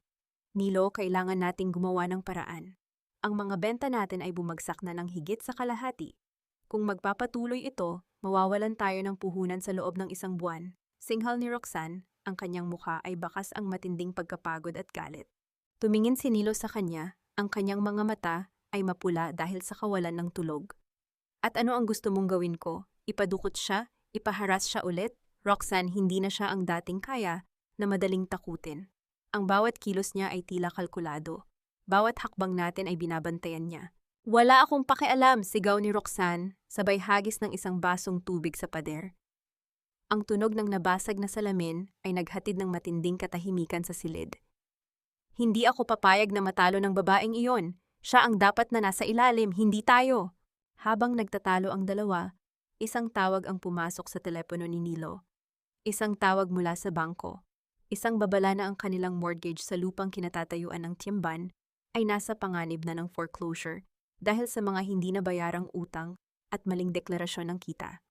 [SPEAKER 1] Nilo, kailangan nating gumawa ng paraan. Ang mga benta natin ay bumagsak na ng higit sa kalahati. Kung magpapatuloy ito, mawawalan tayo ng puhunan sa loob ng isang buwan. Singhal ni Roxanne, ang kanyang mukha ay bakas ang matinding pagkapagod at galit. Tumingin si Nilo sa kanya, ang kanyang mga mata ay mapula dahil sa kawalan ng tulog. At ano ang gusto mong gawin ko? Ipadukot siya? Ipaharas siya ulit? Roxanne, hindi na siya ang dating kaya na madaling takutin. Ang bawat kilos niya ay tila kalkulado. Bawat hakbang natin ay binabantayan niya. Wala akong pakialam, sigaw ni Roxanne, sabay hagis ng isang basong tubig sa pader. Ang tunog ng nabasag na salamin ay naghatid ng matinding katahimikan sa silid. Hindi ako papayag na matalo ng babaeng iyon. Siya ang dapat na nasa ilalim, hindi tayo. Habang nagtatalo ang dalawa, isang tawag ang pumasok sa telepono ni Nilo. Isang tawag mula sa bangko. Isang babala na ang kanilang mortgage sa lupang kinatatayuan ng Tiamban ay nasa panganib na ng foreclosure dahil sa mga hindi nabayarang utang at maling deklarasyon ng kita.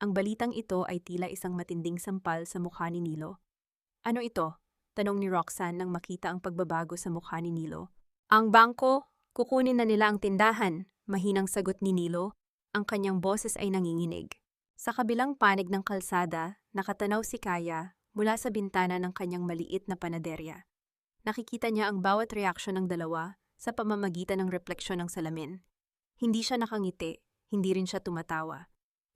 [SPEAKER 1] Ang balitang ito ay tila isang matinding sampal sa mukha ni Nilo. Ano ito? Tanong ni Roxanne nang makita ang pagbabago sa mukha ni Nilo. Ang bangko, kukunin na nila ang tindahan, mahinang sagot ni Nilo, ang kanyang boses ay nanginginig. Sa kabilang panig ng kalsada, nakatanaw si Kaya mula sa bintana ng kanyang maliit na panaderya. Nakikita niya ang bawat reaksyon ng dalawa sa pamamagitan ng refleksyon ng salamin. Hindi siya nakangiti, hindi rin siya tumatawa.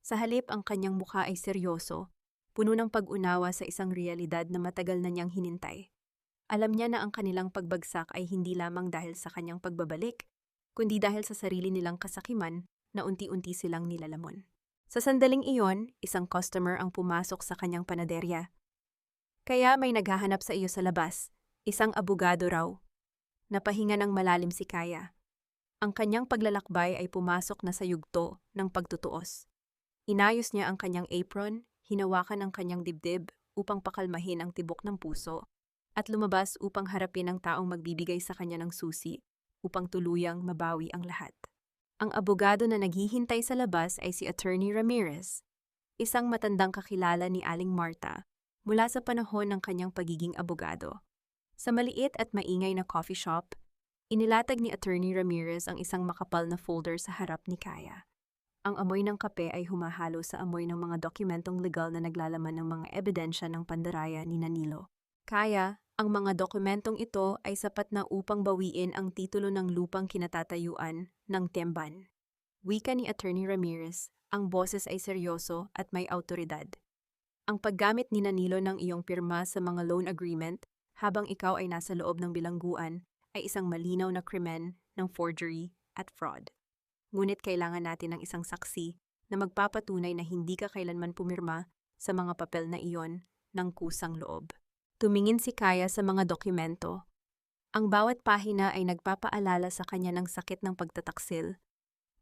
[SPEAKER 1] Sa halip ang kanyang mukha ay seryoso, puno ng pag-unawa sa isang realidad na matagal na niyang hinintay. Alam niya na ang kanilang pagbagsak ay hindi lamang dahil sa kanyang pagbabalik, kundi dahil sa sarili nilang kasakiman na unti-unti silang nilalamon. Sa sandaling iyon, isang customer ang pumasok sa kanyang panaderya. Kaya may naghahanap sa iyo sa labas, isang abogado raw. Napahinga ng malalim si Kaya. Ang kanyang paglalakbay ay pumasok na sa yugto ng pagtutuos. Inayos niya ang kanyang apron, hinawakan ang kanyang dibdib upang pakalmahin ang tibok ng puso, at lumabas upang harapin ang taong magbibigay sa kanya ng susi upang tuluyang mabawi ang lahat. Ang abogado na naghihintay sa labas ay si Attorney Ramirez, isang matandang kakilala ni Aling Marta mula sa panahon ng kanyang pagiging abogado. Sa maliit at maingay na coffee shop, inilatag ni Attorney Ramirez ang isang makapal na folder sa harap ni Kaya. Ang amoy ng kape ay humahalo sa amoy ng mga dokumentong legal na naglalaman ng mga ebidensya ng pandaraya ni Nilo. Kaya, ang mga dokumentong ito ay sapat na upang bawiin ang titulo ng lupang kinatatayuan ng Tiamban. Wika ni Attorney Ramirez, ang boses ay seryoso at may awtoridad. Ang paggamit ni Nilo ng iyong pirma sa mga loan agreement habang ikaw ay nasa loob ng bilangguan ay isang malinaw na krimen ng forgery at fraud. Ngunit kailangan natin ng isang saksi na magpapatunay na hindi ka kailanman pumirma sa mga papel na iyon ng kusang loob. Tumingin si Kaya sa mga dokumento. Ang bawat pahina ay nagpapaalala sa kanya ng sakit ng pagtataksil.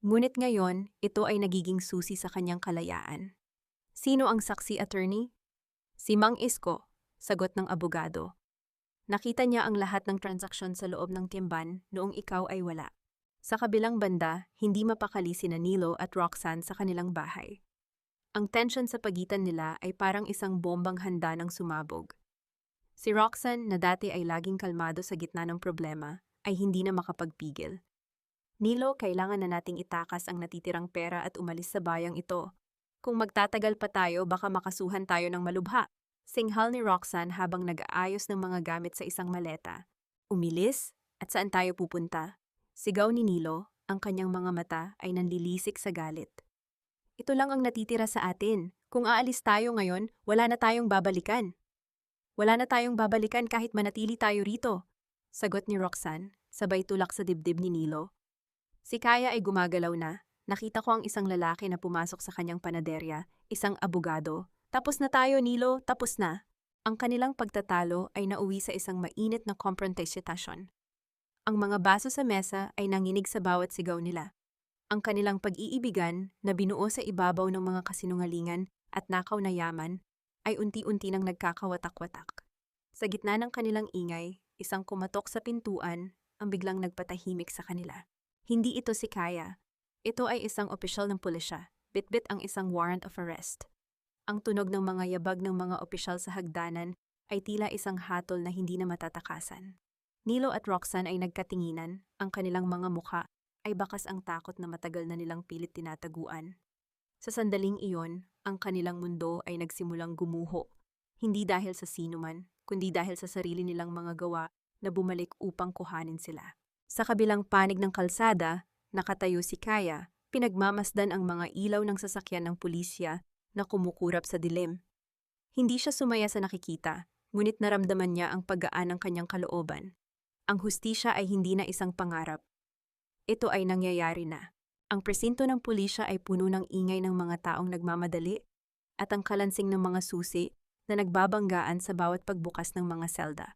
[SPEAKER 1] Ngunit ngayon, ito ay nagiging susi sa kanyang kalayaan. Sino ang saksi, attorney? Si Mang Isko, sagot ng abogado. Nakita niya ang lahat ng transaksyon sa loob ng Tiamban noong ikaw ay wala. Sa kabilang banda, hindi mapakali sina Nilo at Roxanne sa kanilang bahay. Ang tension sa pagitan nila ay parang isang bombang handa ng sumabog. Si Roxanne, na dati ay laging kalmado sa gitna ng problema, ay hindi na makapagpigil. Nilo, kailangan na nating itakas ang natitirang pera at umalis sa bayang ito. Kung magtatagal pa tayo, baka makasuhan tayo ng malubha. Singhal ni Roxanne habang nag-aayos ng mga gamit sa isang maleta. Umilis? At saan tayo pupunta? Sigaw ni Nilo, ang kanyang mga mata ay nanlilisik sa galit. Ito lang ang natitira sa atin. Kung aalis tayo ngayon, wala na tayong babalikan. Wala na tayong babalikan kahit manatili tayo rito, sagot ni Roxanne, sabay tulak sa dibdib ni Nilo. Si Kaya ay gumagalaw na. Nakita ko ang isang lalaki na pumasok sa kanyang panaderya, isang abogado. Tapos na tayo, Nilo, tapos na. Ang kanilang pagtatalo ay nauwi sa isang mainit na confrontation. Ang mga baso sa mesa ay nanginig sa bawat sigaw nila. Ang kanilang pag-iibigan na binuo sa ibabaw ng mga kasinungalingan at nakaw na yaman ay unti-unti nang nagkakawatak-watak. Sa gitna ng kanilang ingay, isang kumatok sa pintuan ang biglang nagpatahimik sa kanila. Hindi ito si Kaya. Ito ay isang opisyal ng pulisya. Bitbit ang isang warrant of arrest. Ang tunog ng mga yabag ng mga opisyal sa hagdanan ay tila isang hatol na hindi na matatakasan. Nilo at Roxanne ay nagkatinginan, ang kanilang mga mukha ay bakas ang takot na matagal na nilang pilit tinataguan. Sa sandaling iyon, ang kanilang mundo ay nagsimulang gumuho, hindi dahil sa sinuman, kundi dahil sa sarili nilang mga gawa na bumalik upang kuhanin sila. Sa kabilang panig ng kalsada, nakatayo si Kaya, pinagmamasdan ang mga ilaw ng sasakyan ng pulisya na kumukurap sa dilim. Hindi siya sumaya sa nakikita, ngunit naramdaman niya ang paggaan ng kanyang kalooban. Ang hustisya ay hindi na isang pangarap. Ito ay nangyayari na. Ang presinto ng pulisya ay puno ng ingay ng mga taong nagmamadali at ang kalansing ng mga susi na nagbabanggaan sa bawat pagbukas ng mga selda.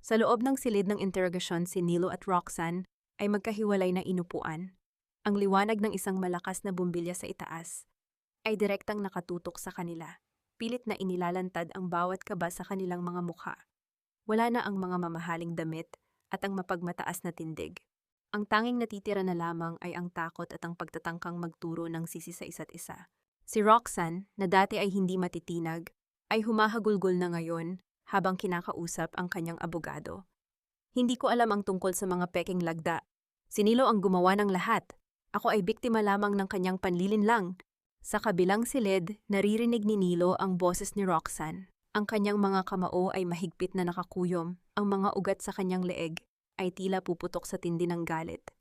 [SPEAKER 1] Sa loob ng silid ng interogasyon si Nilo at Roxanne ay magkahiwalay na inupuan. Ang liwanag ng isang malakas na bumbilya sa itaas ay direktang nakatutok sa kanila. Pilit na inilalantad ang bawat kaba sa kanilang mga mukha. Wala na ang mga mamahaling damit at ang mapagmataas na tindig. Ang tanging natitira na lamang ay ang takot at ang pagtatangkang magturo ng sisi sa isa't isa. Si Roxanne, na dati ay hindi matitinag, ay humahagulgol na ngayon habang kinakausap ang kanyang abogado. Hindi ko alam ang tungkol sa mga peking lagda. Si Nilo ang gumawa ng lahat. Ako ay biktima lamang ng kanyang panlilinlang. Sa kabilang silid, naririnig ni Nilo ang boses ni Roxanne. Ang kanyang mga kamao ay mahigpit na nakakuyom, ang mga ugat sa kanyang leeg ay tila puputok sa tindi ng galit.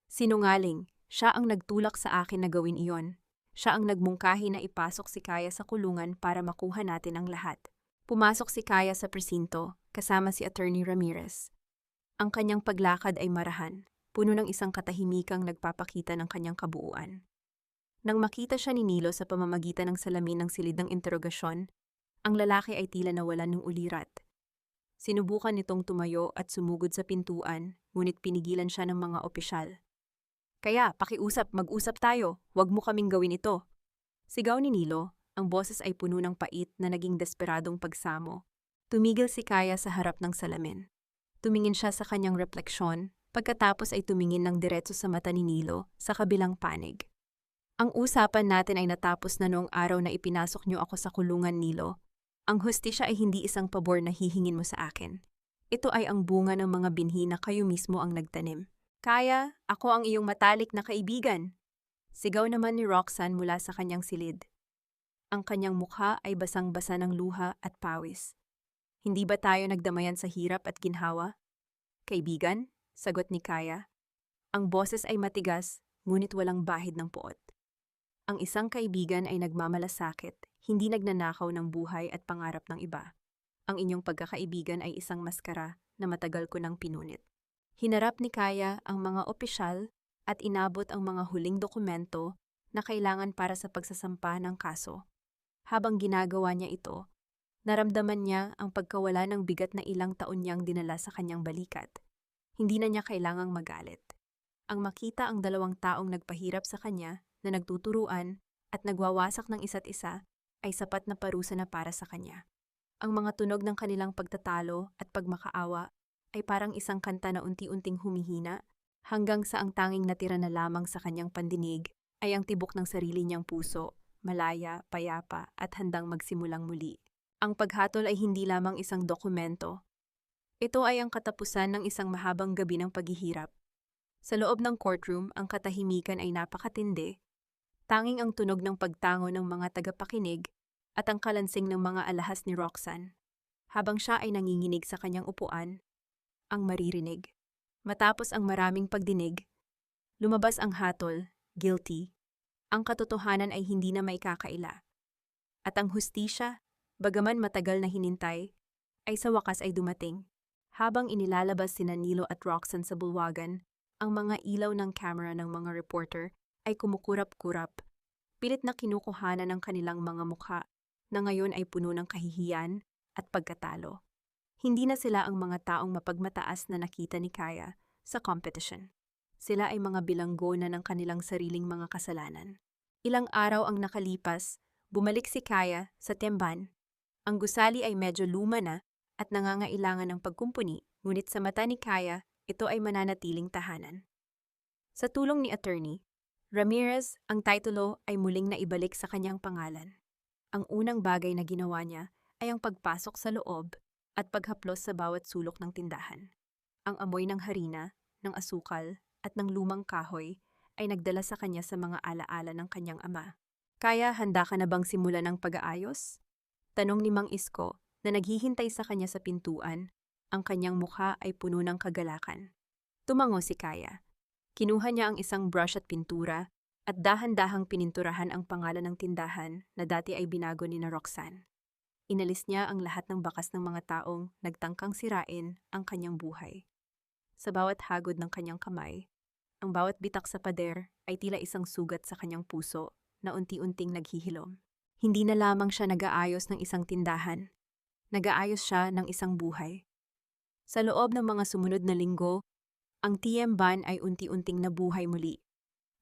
[SPEAKER 1] Sinungaling, siya ang nagtulak sa akin na gawin iyon. Siya ang nagmungkahi na ipasok si Kaya sa kulungan para makuha natin ang lahat. Pumasok si Kaya sa presinto, kasama si Attorney Ramirez. Ang kanyang paglakad ay marahan, puno ng isang katahimikang nagpapakita ng kanyang kabuuan. Nang makita siya ni Nilo sa pamamagitan ng salamin ng silid ng interogasyon, ang lalaki ay tila nawalan ng ulirat. Sinubukan nitong tumayo at sumugod sa pintuan, ngunit pinigilan siya ng mga opisyal. Kaya, pakiusap, mag-usap tayo, huwag mo kaming gawin ito. Sigaw ni Nilo, ang boses ay puno ng pait na naging desperadong pagsamo. Tumigil si Kaya sa harap ng salamin. Tumingin siya sa kanyang refleksyon, pagkatapos ay tumingin ng diretso sa mata ni Nilo sa kabilang panig. Ang usapan natin ay natapos na noong araw na ipinasok niyo ako sa kulungan, Nilo. Ang hustisya ay hindi isang pabor na hihingin mo sa akin. Ito ay ang bunga ng mga binhi na kayo mismo ang nagtanim. Kaya, ako ang iyong matalik na kaibigan. Sigaw naman ni Roxanne mula sa kanyang silid. Ang kanyang mukha ay basang-basa ng luha at pawis. Hindi ba tayo nagdamayan sa hirap at ginhawa? Kaibigan, sagot ni Kaya. Ang boses ay matigas, ngunit walang bahid ng puot. Ang isang kaibigan ay nagmamalasakit, hindi nagnanakaw ng buhay at pangarap ng iba. Ang inyong pagkakaibigan ay isang maskara na matagal ko nang pinunit. Hinarap ni Kaya ang mga opisyal at inabot ang mga huling dokumento na kailangan para sa pagsasampa ng kaso. Habang ginagawa niya ito, naramdaman niya ang pagkawala ng bigat na ilang taon niyang dinala sa kanyang balikat. Hindi na niya kailangang magalit. Ang makita ang dalawang taong nagpahirap sa kanya na nagtuturuan at nagwawasak ng isa't isa ay sapat na parusa na para sa kanya. Ang mga tunog ng kanilang pagtatalo at pagmakaawa ay parang isang kanta na unti-unting humihina hanggang sa ang tanging natira na lamang sa kanyang pandinig ay ang tibok ng sarili niyang puso, malaya, payapa at handang magsimulang muli. Ang paghatol ay hindi lamang isang dokumento. Ito ay ang katapusan ng isang mahabang gabi ng paghihirap. Sa loob ng courtroom, ang katahimikan ay napakatindi. Tanging ang tunog ng pagtango ng mga tagapakinig at ang kalansing ng mga alahas ni Roxanne. Habang siya ay nanginginig sa kanyang upuan, ang maririnig. Matapos ang maraming pagdinig, lumabas ang hatol, guilty. Ang katotohanan ay hindi na maikakaila. At ang hustisya, bagaman matagal na hinintay, ay sa wakas ay dumating. Habang inilalabas sina Nilo at Roxanne sa bulwagan, ang mga ilaw ng camera ng mga reporter ay kumukurap-kurap. Pilit na kinukuhanan ng kanilang mga mukha na ngayon ay puno ng kahihiyan at pagkatalo. Hindi na sila ang mga taong mapagmataas na nakita ni Kaya sa competition. Sila ay mga bilanggo na ng kanilang sariling mga kasalanan. Ilang araw ang nakalipas, bumalik si Kaya sa Temban. Ang gusali ay medyo luma na at nangangailangan ng pagkumpuni, ngunit sa mata ni Kaya, ito ay mananatiling tahanan. Sa tulong ni Attorney Ramirez, ang titulo ay muling naibalik sa kanyang pangalan. Ang unang bagay na ginawa niya ay ang pagpasok sa loob at paghaplos sa bawat sulok ng tindahan. Ang amoy ng harina, ng asukal at ng lumang kahoy ay nagdala sa kanya sa mga alaala ng kanyang ama. Kaya handa ka na bang simulan ang pag-aayos? Tanong ni Mang Isko na naghihintay sa kanya sa pintuan. Ang kanyang mukha ay puno ng kagalakan. Tumango si Kaya. Kinuha niya ang isang brush at pintura at dahan-dahang pininturahan ang pangalan ng tindahan na dati ay binago ni na Roxanne. Inalis niya ang lahat ng bakas ng mga taong nagtangkang sirain ang kanyang buhay. Sa bawat hagod ng kanyang kamay, ang bawat bitak sa pader ay tila isang sugat sa kanyang puso na unti-unting naghihilom. Hindi na lamang siya nag-aayos ng isang tindahan, nag-aayos siya ng isang buhay. Sa loob ng mga sumunod na linggo, ang Tiemban ay unti-unting nabuhay muli.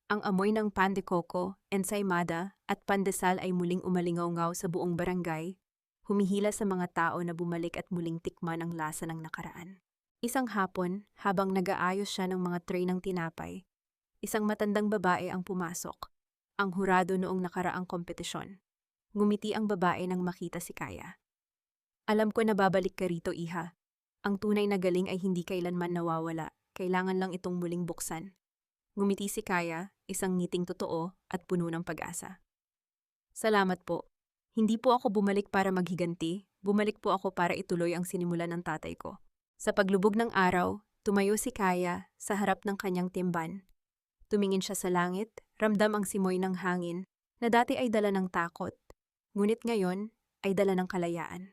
[SPEAKER 1] Ang amoy ng pan de coco, ensaymada at pandesal ay muling umalingaw-ngaw sa buong barangay, humihila sa mga tao na bumalik at muling tikman ang lasa ng nakaraan. Isang hapon, habang nag-aayos siya ng mga tray ng tinapay, isang matandang babae ang pumasok, ang hurado noong nakaraang kompetisyon. Ngumiti ang babae nang makita si Kaya. Alam ko na babalik ka rito, iha. Ang tunay na galing ay hindi kailanman nawawala, kailangan lang itong muling buksan. Ngumiti si Kaya, isang ngiting totoo at puno ng pag-asa. Salamat po. Hindi po ako bumalik para maghiganti, bumalik po ako para ituloy ang sinimulan ng tatay ko. Sa paglubog ng araw, tumayo si Kaya sa harap ng kanyang timban. Tumingin siya sa langit, ramdam ang simoy ng hangin na dati ay dala ng takot, ngunit ngayon ay dala ng kalayaan.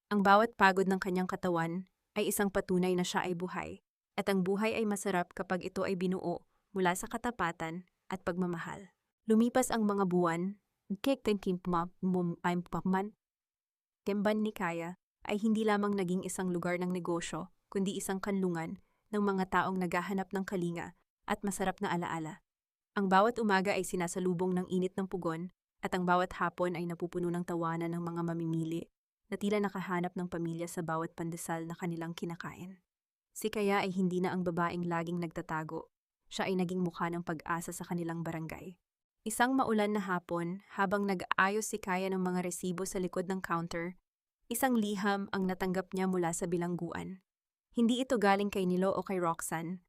[SPEAKER 1] Ang bawat pagod ng kanyang katawan ay isang patunay na siya ay buhay, at ang buhay ay masarap kapag ito ay binuo mula sa katapatan at pagmamahal. Lumipas ang mga buwan, Timban ni Kaya ay hindi lamang naging isang lugar ng negosyo, kundi isang kanlungan ng mga taong naghahanap ng kalinga at masarap na alaala. Ang bawat umaga ay sinasalubong ng init ng pugon at ang bawat hapon ay napupuno ng tawanan ng mga mamimili na tila nakahanap ng pamilya sa bawat pandesal na kanilang kinakain. Si Kaya ay hindi na ang babaeng laging nagtatago. Siya ay naging mukha ng pag-asa sa kanilang barangay. Isang maulan na hapon, habang nag-aayos si Kaya ng mga resibo sa likod ng counter, isang liham ang natanggap niya mula sa bilangguan. Hindi ito galing kay Nilo o kay Roxanne,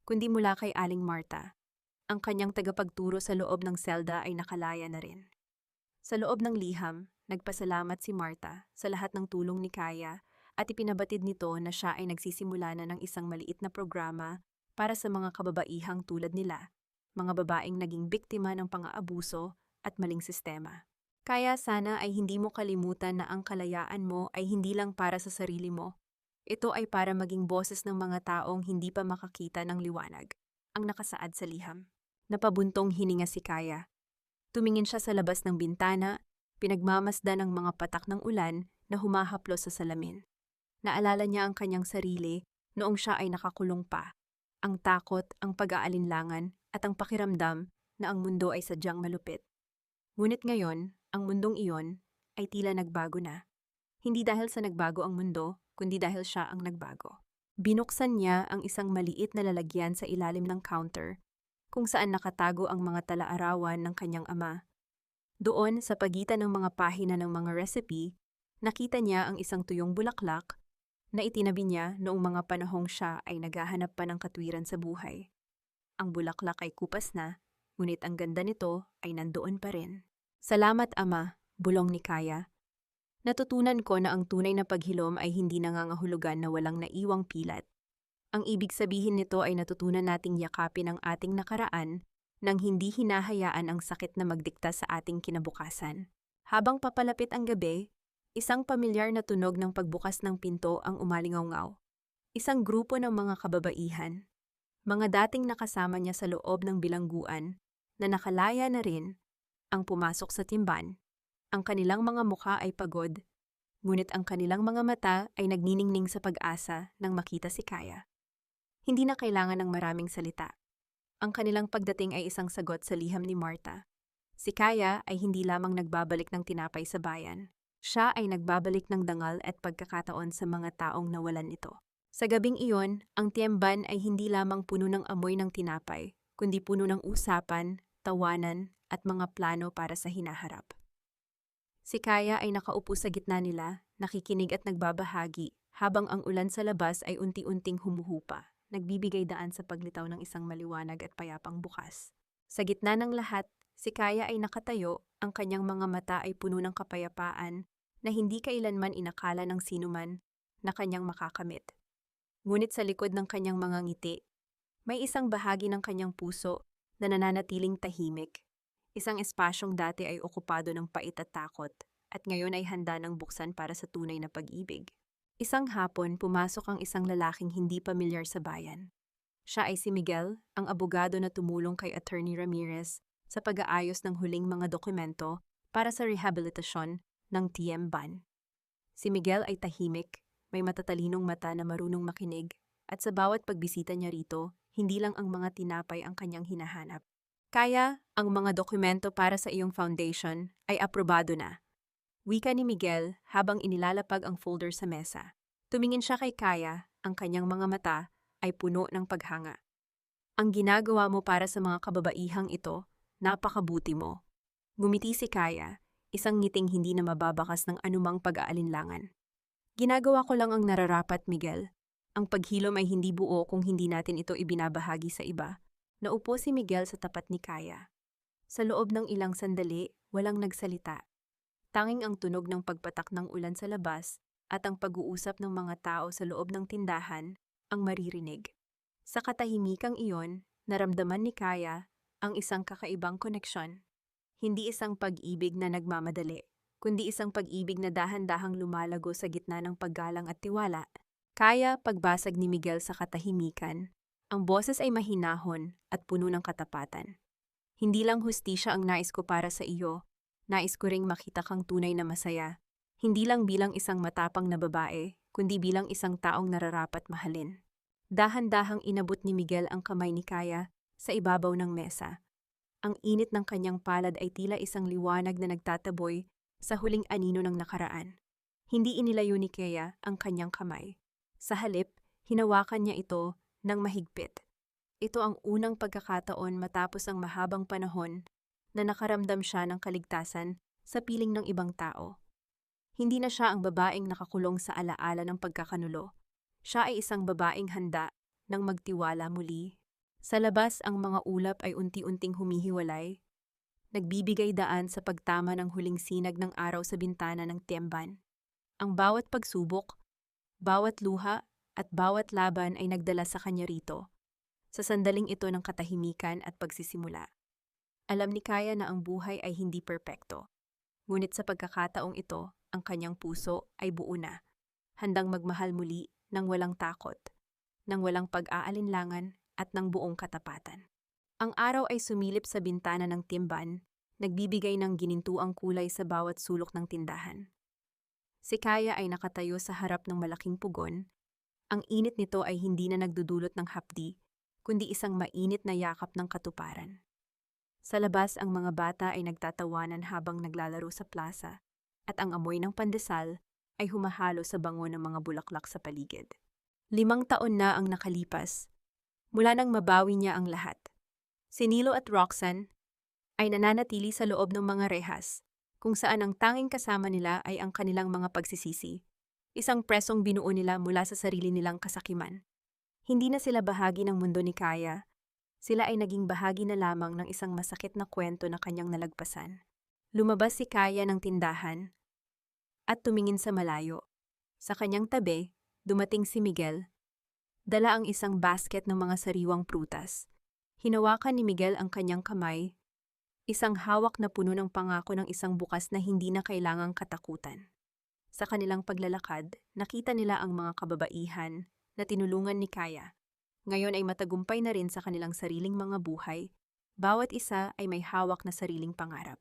[SPEAKER 1] kundi mula kay Aling Marta. Ang kanyang tagapagturo sa loob ng selda ay nakalaya na rin. Sa loob ng liham, nagpasalamat si Marta sa lahat ng tulong ni Kaya at ipinabatid nito na siya ay nagsisimula na ng isang maliit na programa para sa mga kababaihang tulad nila, mga babaeng naging biktima ng pang-aabuso at maling sistema. Kaya sana ay hindi mo kalimutan na ang kalayaan mo ay hindi lang para sa sarili mo. Ito ay para maging boses ng mga taong hindi pa makakita ng liwanag, ang nakasaad sa liham. Napabuntong hininga si Kaya. Tumingin siya sa labas ng bintana, pinagmamasdan ang mga patak ng ulan na humahaplos sa salamin. Naalala niya ang kanyang sarili noong siya ay nakakulong pa. Ang takot, ang pag-aalinlangan, at ang pakiramdam na ang mundo ay sadyang malupit. Ngunit ngayon, ang mundong iyon ay tila nagbago na. Hindi dahil sa nagbago ang mundo, kundi dahil siya ang nagbago. Binuksan niya ang isang maliit na lalagyan sa ilalim ng counter, kung saan nakatago ang mga tala-arawan ng kanyang ama. Doon, sa pagitan ng mga pahina ng mga recipe, nakita niya ang isang tuyong bulaklak na itinabi niya noong mga panahong siya ay naghahanap pa ng katwiran sa buhay. Ang bulaklak ay kupas na, ngunit ang ganda nito ay nandoon pa rin. Salamat, Ama, bulong ni Kaya. Natutunan ko na ang tunay na paghilom ay hindi nangangahulugan na walang naiwang pilat. Ang ibig sabihin nito ay natutunan nating yakapin ang ating nakaraan nang hindi hinahayaan ang sakit na magdikta sa ating kinabukasan. Habang papalapit ang gabi, isang pamilyar na tunog ng pagbukas ng pinto ang umalingaw-ngaw. Isang grupo ng mga kababaihan, mga dating nakasama niya sa loob ng bilangguan, na nakalaya na rin, ang pumasok sa timban. Ang kanilang mga mukha ay pagod, ngunit ang kanilang mga mata ay nagniningning sa pag-asa nang makita si Kaya. Hindi na kailangan ng maraming salita. Ang kanilang pagdating ay isang sagot sa liham ni Marta. Si Kaya ay hindi lamang nagbabalik ng tinapay sa bayan. Siya ay nagbabalik ng dangal at pagkakataon sa mga taong nawalan ito. Sa gabing iyon, ang tiemban ay hindi lamang puno ng amoy ng tinapay, kundi puno ng usapan, tawanan, at mga plano para sa hinaharap. Si Kaya ay nakaupo sa gitna nila, nakikinig at nagbabahagi, habang ang ulan sa labas ay unti-unting humuhupa, nagbibigay daan sa paglitaw ng isang maliwanag at payapang bukas. Sa gitna ng lahat, Si Kaya ay nakatayo, ang kanyang mga mata ay puno ng kapayapaan na hindi kailanman inakala ng sinuman na kanyang makakamit. Ngunit sa likod ng kanyang mga ngiti, may isang bahagi ng kanyang puso na nananatiling tahimik. Isang espasyong dati ay okupado ng pait at takot at ngayon ay handa ng buksan para sa tunay na pag-ibig. Isang hapon, pumasok ang isang lalaking hindi pamilyar sa bayan. Siya ay si Miguel, ang abogado na tumulong kay Attorney Ramirez sa pag-aayos ng huling mga dokumento para sa rehabilitasyon ng TM Ban. Si Miguel ay tahimik, may matatalinong mata na marunong makinig, at sa bawat pagbisita niya rito, hindi lang ang mga tinapay ang kanyang hinahanap. Kaya, ang mga dokumento para sa iyong foundation ay aprobado na. Wika ni Miguel habang inilalapag ang folder sa mesa. Tumingin siya kay Kaya, ang kanyang mga mata ay puno ng paghanga. Ang ginagawa mo para sa mga kababaihang ito, napakabuti mo. Ngumiti si Kaya, isang ngiting hindi na mababakas ng anumang pag-aalinlangan. Ginagawa ko lang ang nararapat, Miguel. Ang paghilom ay hindi buo kung hindi natin ito ibinabahagi sa iba. Naupo si Miguel sa tapat ni Kaya. Sa loob ng ilang sandali, walang nagsalita. Tanging ang tunog ng pagpatak ng ulan sa labas at ang pag-uusap ng mga tao sa loob ng tindahan ang maririnig. Sa katahimikang iyon, naramdaman ni Kaya ang isang kakaibang koneksyon. Hindi isang pag-ibig na nagmamadali, kundi isang pag-ibig na dahan-dahang lumalago sa gitna ng paggalang at tiwala. Kaya, pagbasag ni Miguel sa katahimikan, ang boses ay mahinahon at puno ng katapatan. Hindi lang hustisya ang nais ko para sa iyo, nais ko ring makita kang tunay na masaya. Hindi lang bilang isang matapang na babae, kundi bilang isang taong nararapat mahalin. Dahan-dahang inabot ni Miguel ang kamay ni Kaya sa ibabaw ng mesa. Ang init ng kanyang palad ay tila isang liwanag na nagtataboy sa huling anino ng nakaraan. Hindi inilayo ni Kaya ang kanyang kamay. Sa halip, hinawakan niya ito ng mahigpit. Ito ang unang pagkakataon matapos ang mahabang panahon na nakaramdam siya ng kaligtasan sa piling ng ibang tao. Hindi na siya ang babaeng nakakulong sa alaala ng pagkakanulo. Siya ay isang babaeng handa nang magtiwala muli. Sa labas, ang mga ulap ay unti-unting humihiwalay, nagbibigay daan sa pagtama ng huling sinag ng araw sa bintana ng Tiemban. Ang bawat pagsubok, bawat luha, at bawat laban ay nagdala sa kanya rito, sa sandaling ito ng katahimikan at pagsisimula. Alam ni Kaya na ang buhay ay hindi perpekto. Ngunit sa pagkakataong ito, ang kanyang puso ay buo na, handang magmahal muli ng walang takot, ng walang pag-aalinlangan at ng buong katapatan. Ang araw ay sumilip sa bintana ng Tiemban, nagbibigay ng ginintuang kulay sa bawat sulok ng tindahan. Si Kaya ay nakatayo sa harap ng malaking pugon. Ang init nito ay hindi na nagdudulot ng hapdi, kundi isang mainit na yakap ng katuparan. Sa labas, ang mga bata ay nagtatawanan habang naglalaro sa plaza, at ang amoy ng pandesal ay humahalo sa bango ng mga bulaklak sa paligid. 5 taon na ang nakalipas, mula nang mabawi niya ang lahat. Si Nilo at Roxanne ay nananatili sa loob ng mga rehas, kung saan ang tanging kasama nila ay ang kanilang mga pagsisisi, isang presong binuo nila mula sa sarili nilang kasakiman. Hindi na sila bahagi ng mundo ni Kaya, sila ay naging bahagi na lamang ng isang masakit na kwento na kanyang nalagpasan. Lumabas si Kaya ng tindahan at tumingin sa malayo. Sa kanyang tabi, dumating si Miguel. Dala ang isang basket ng mga sariwang prutas. Hinawakan ni Miguel ang kanyang kamay, isang hawak na puno ng pangako ng isang bukas na hindi na kailangang katakutan. Sa kanilang paglalakad, nakita nila ang mga kababaihan na tinulungan ni Kaya. Ngayon ay matagumpay na rin sa kanilang sariling mga buhay, bawat isa ay may hawak na sariling pangarap.